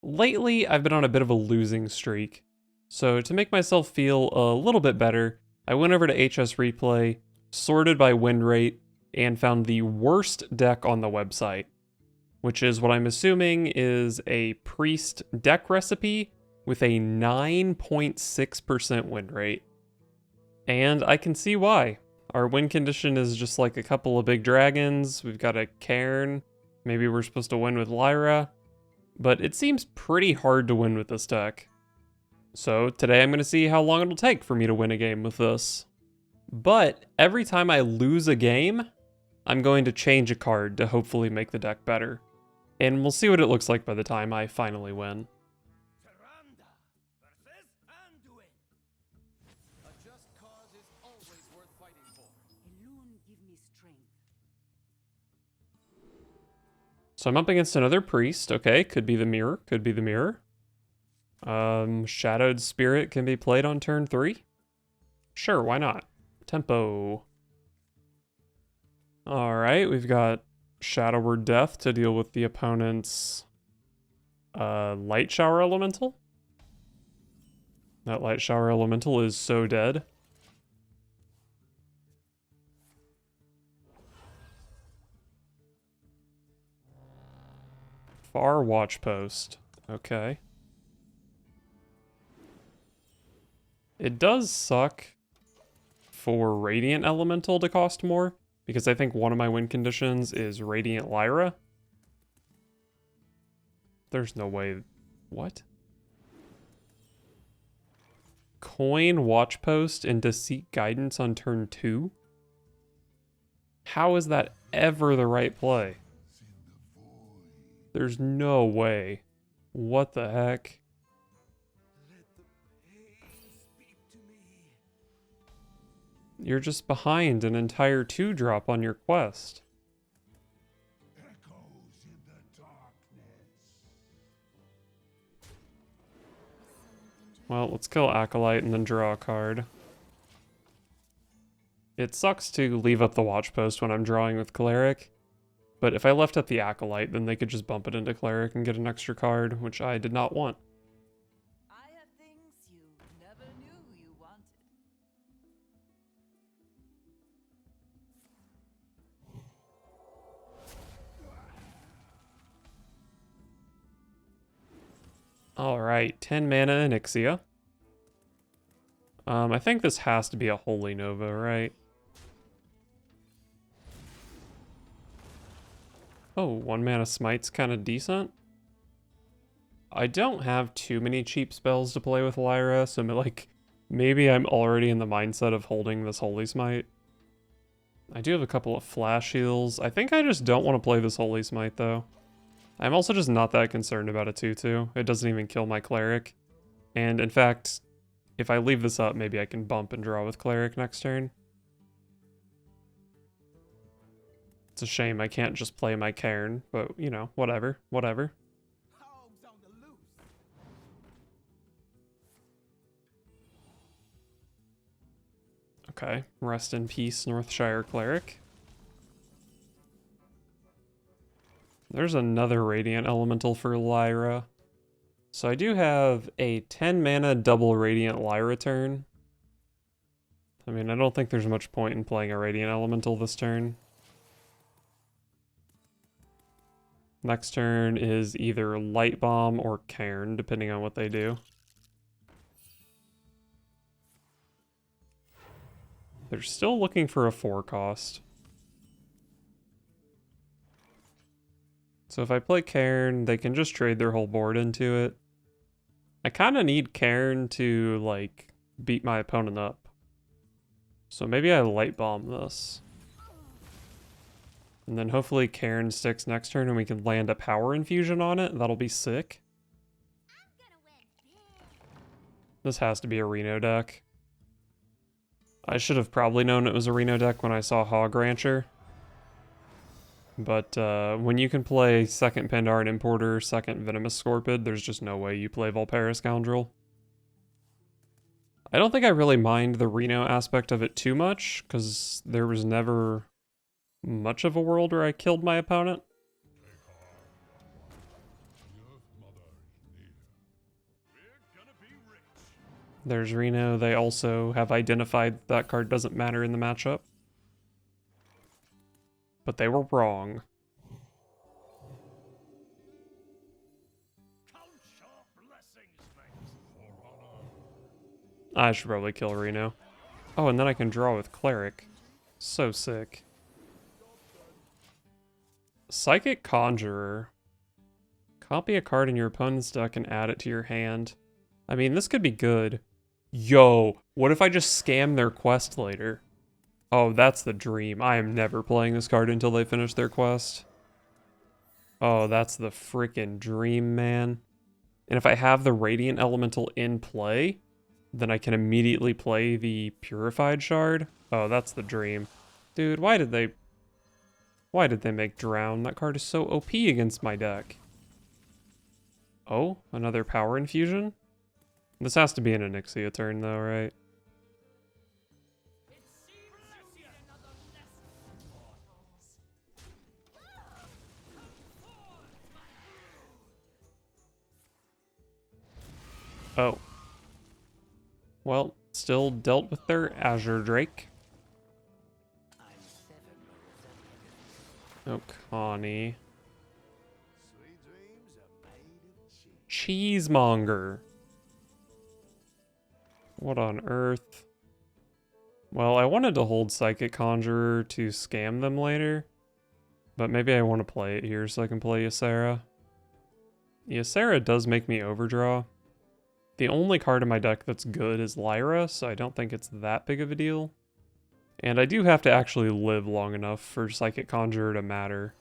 Lately, I've been on a bit of a losing streak. So to make myself feel a little bit better, I went over to HS Replay, sorted by win rate, and found the worst deck on the website, which is what I'm assuming is a Priest deck recipe with a 9.6% win rate. And I can see why. Our win condition is just like a couple of big dragons, we've got a Cairn, maybe we're supposed to win with Lyra, but it seems pretty hard to win with this deck. So today I'm going to see how long it'll take for me to win a game with this. But every time I lose a game, I'm going to change a card to hopefully make the deck better. And we'll see what it looks like by the time I finally win. So I'm up against another priest. Okay, could be the mirror, could be the mirror. Shadowed Spirit can be played on turn 3. Sure, why not? Tempo. Alright, we've got Shadow Word Death to deal with the opponent's Light Shower Elemental. That Light Shower Elemental is so dead. Far Watch Post. Okay. It does suck for Radiant Elemental to cost more, because I think one of my win conditions is Radiant Lyra. There's no way. What? Coin Watch Post into Seek Guidance on turn 2? How is that ever the right play? There's no way. What the heck? You're just behind an entire 2-drop on your quest. Well, let's kill Acolyte and then draw a card. It sucks to leave up the Watch Post when I'm drawing with Cleric, but if I left up the Acolyte, then they could just bump it into Cleric and get an extra card, which I did not want. I have things you never knew you wanted. Alright, 10 mana Onyxia. I think this has to be a Holy Nova, right? Oh, 1 mana Smite's kind of decent. I don't have too many cheap spells to play with Lyra, so maybe I'm already in the mindset of holding this Holy Smite. I do have a couple of flash heals. I think I just don't want to play this Holy Smite, though. I'm also just not that concerned about a 2-2. It doesn't even kill my Cleric. And in fact, if I leave this up, maybe I can bump and draw with Cleric next turn. It's a shame I can't just play my Cairn, but, you know, whatever. Okay, rest in peace, Northshire Cleric. There's another Radiant Elemental for Lyra. So I do have a 10 mana double Radiant Lyra turn. I mean, I don't think there's much point in playing a Radiant Elemental this turn. Next turn is either Light Bomb or Cairn, depending on what they do. They're still looking for a 4 cost. So if I play Cairn, they can just trade their whole board into it. I kind of need Cairn to, like, beat my opponent up. So maybe I Light Bomb this. And then hopefully Cairn sticks next turn and we can land a Power Infusion on it. That'll be sick. This has to be a Reno deck. I should have probably known it was a Reno deck when I saw Hog Rancher. But when you can play second Pandaren Importer, second Venomous Scorpid, there's just no way you play Volpara Scoundrel. I don't think I really mind the Reno aspect of it too much, because there was never much of a world where I killed my opponent. There's Reno. They also have identified that card doesn't matter in the matchup. But they were wrong. I should probably kill Reno. Oh, and then I can draw with Cleric. So sick. Psychic Conjurer. Copy a card in your opponent's deck and add it to your hand. I mean, this could be good. Yo, what if I just scam their quest later? Oh, that's the dream. I am never playing this card until they finish their quest. Oh, that's the freaking dream, man. And if I have the Radiant Elemental in play, then I can immediately play the Purified Shard. Oh, that's the dream. Dude, why did they make Drown? That card is so OP against my deck. Oh, another Power Infusion? This has to be an Onyxia turn though, right? Oh. Well, still dealt with their Azure Drake. Oh, Connie. Cheesemonger. What on earth? Well, I wanted to hold Psychic Conjurer to scam them later. But maybe I want to play it here so I can play Ysera. Ysera does make me overdraw. The only card in my deck that's good is Lyra, so I don't think it's that big of a deal. And I do have to actually live long enough for Psychic Conjurer to matter.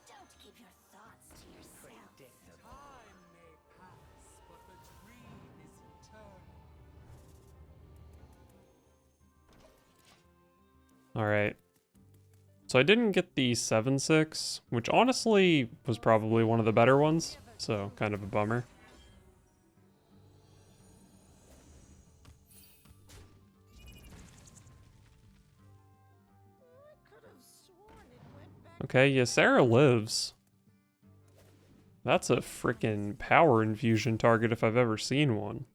Alright. So I didn't get the 7/6, which honestly was probably one of the better ones, so kind of a bummer. Okay, Ysera lives. That's a freaking power infusion target if I've ever seen one.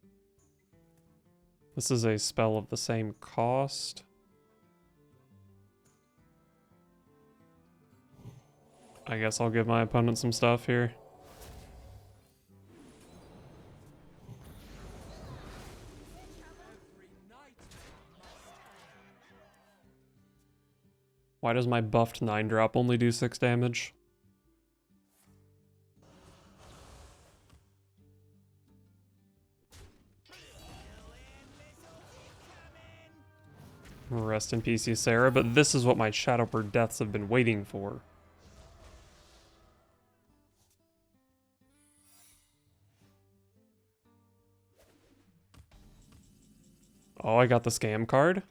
This is a spell of the same cost. I guess I'll give my opponent some stuff here. Why does my buffed 9-drop only do 6 damage? Rest in peace, Ysera, but this is what my Shadowbird deaths have been waiting for. Oh, I got the scam card?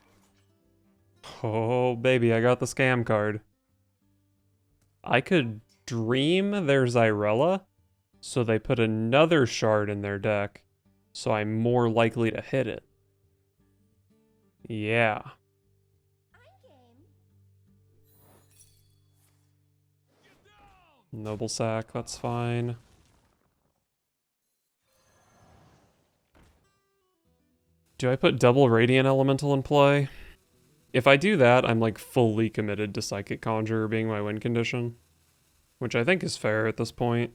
Oh, baby, I got the scam card. I could dream their Xyrella, so they put another shard in their deck, so I'm more likely to hit it. Yeah. Noble Sack, that's fine. Do I put double Radiant Elemental in play? If I do that, I'm like fully committed to Psychic Conjurer being my win condition, which I think is fair at this point.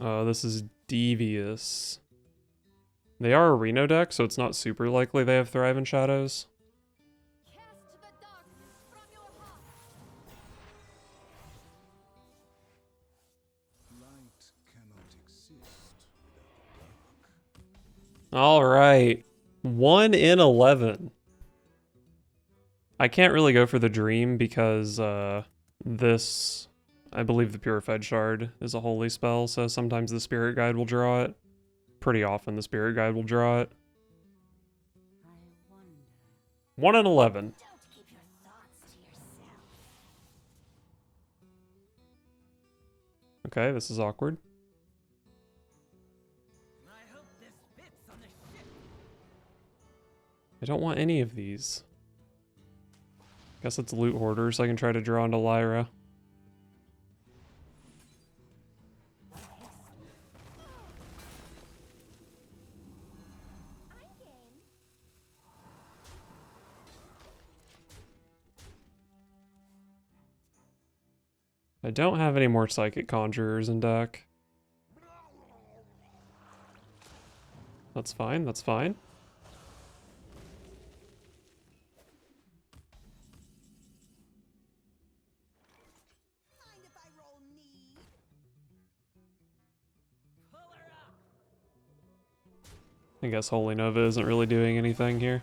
Oh, this is devious. They are a Reno deck, so it's not super likely they have Thrive in Shadows. All right, 1 in 11. I can't really go for the Dream because this, I believe the Purified Shard is a holy spell, so sometimes the Spirit Guide will draw it. Pretty often the Spirit Guide will draw it. 1 in 11. Okay, this is awkward. I don't want any of these. Guess it's Loot Hoarder, so I can try to draw into Lyra. I don't have any more Psychic Conjurers in deck. That's fine, that's fine. Mind if I roll knee? Pull her up. I guess Holy Nova isn't really doing anything here.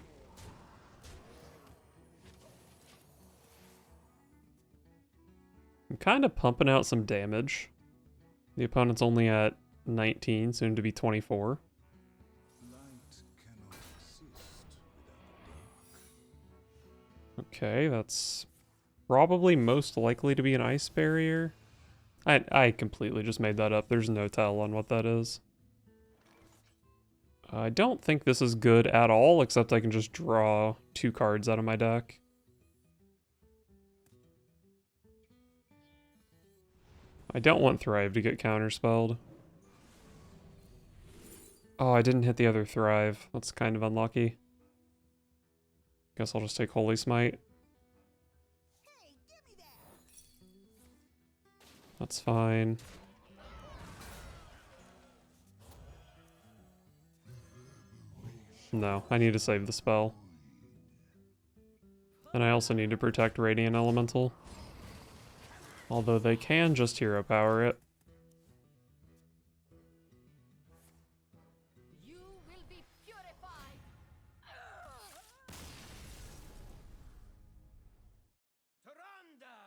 I'm kind of pumping out some damage. The opponent's only at 19, soon to be 24. Okay, that's probably most likely to be an ice barrier. I completely just made that up. There's no tell on what that is. I don't think this is good at all, except I can just draw 2 cards out of my deck. I don't want Thrive to get counterspelled. Oh, I didn't hit the other Thrive. That's kind of unlucky. Guess I'll just take Holy Smite. Hey, give me that. That's fine. No, I need to save the spell. And I also need to protect Radiant Elemental. Although they can just hero power it. You will be purified. Taranda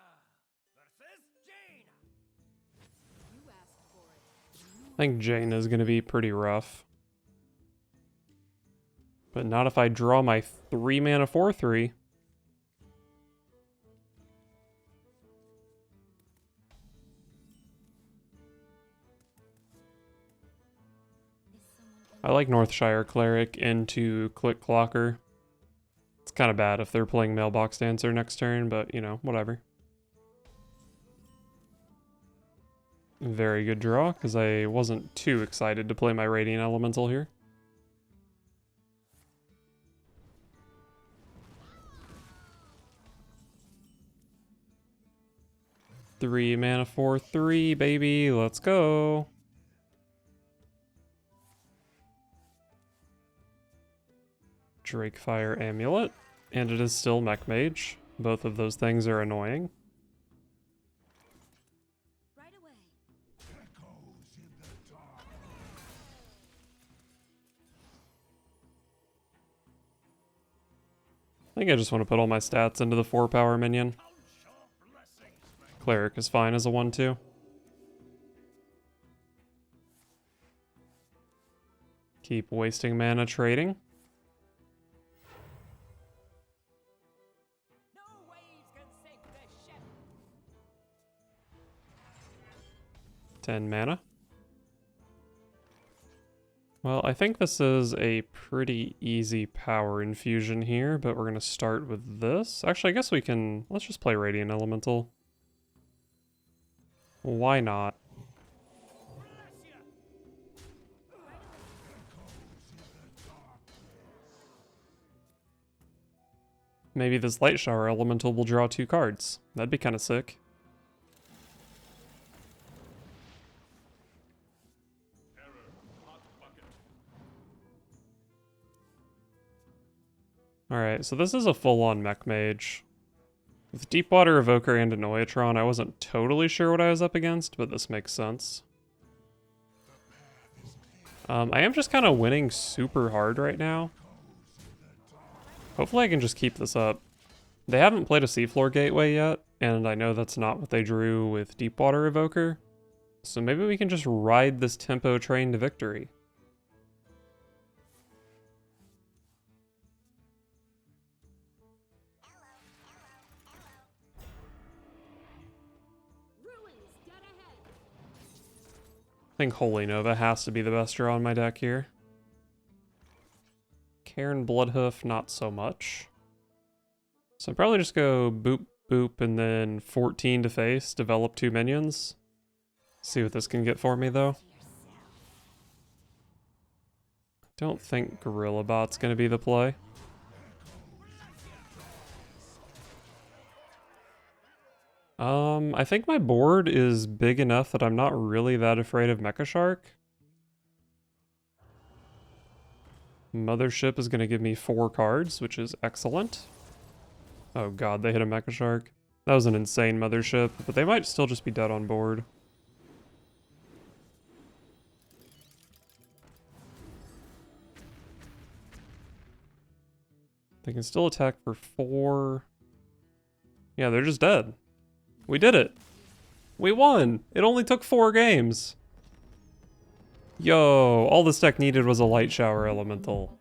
versus Jaina. You asked for it. I think Jaina is going to be pretty rough. But not if I draw my 3 mana 4/3. I like Northshire Cleric into Click Clocker. It's kind of bad if they're playing Mailbox Dancer next turn, but you know, whatever. Very good draw, because I wasn't too excited to play my Radiant Elemental here. Three mana 4/3, baby. Let's go. Drakefire Amulet, and it is still Mech Mage. Both of those things are annoying. Right away. I think I just want to put all my stats into the 4-power minion. Cleric is fine as a 1/2. Keep wasting mana trading. No waves can sink this ship. 10 mana. Well, I think this is a pretty easy power infusion here, but we're going to start with this. Actually, I guess we can... Let's just play Radiant Elemental. Why not? Maybe this Light Shower Elemental will draw 2 cards. That'd be kind of sick. Alright, so this is a full-on Mech Mage. With Deepwater Evoker and Annoyatron, I wasn't totally sure what I was up against, but this makes sense. I am just kind of winning super hard right now. Hopefully I can just keep this up. They haven't played a Seafloor Gateway yet, and I know that's not what they drew with Deepwater Evoker. So maybe we can just ride this tempo train to victory. Ruins dead ahead. I think Holy Nova has to be the best draw on my deck here. Cairn Bloodhoof, not so much. So I'd probably just go boop, boop, and then 14 to face, develop 2 minions. See what this can get for me, though. Don't think Gorilla Bot's gonna be the play. I think my board is big enough that I'm not really that afraid of Mecha Shark. Mothership is going to give me 4 cards, which is excellent. Oh god, they hit a Mecha Shark. That was an insane Mothership, but they might still just be dead on board. They can still attack for 4. Yeah, they're just dead. We did it. We won. It only took 4 games. Yo, all this deck needed was a Light Shower Elemental.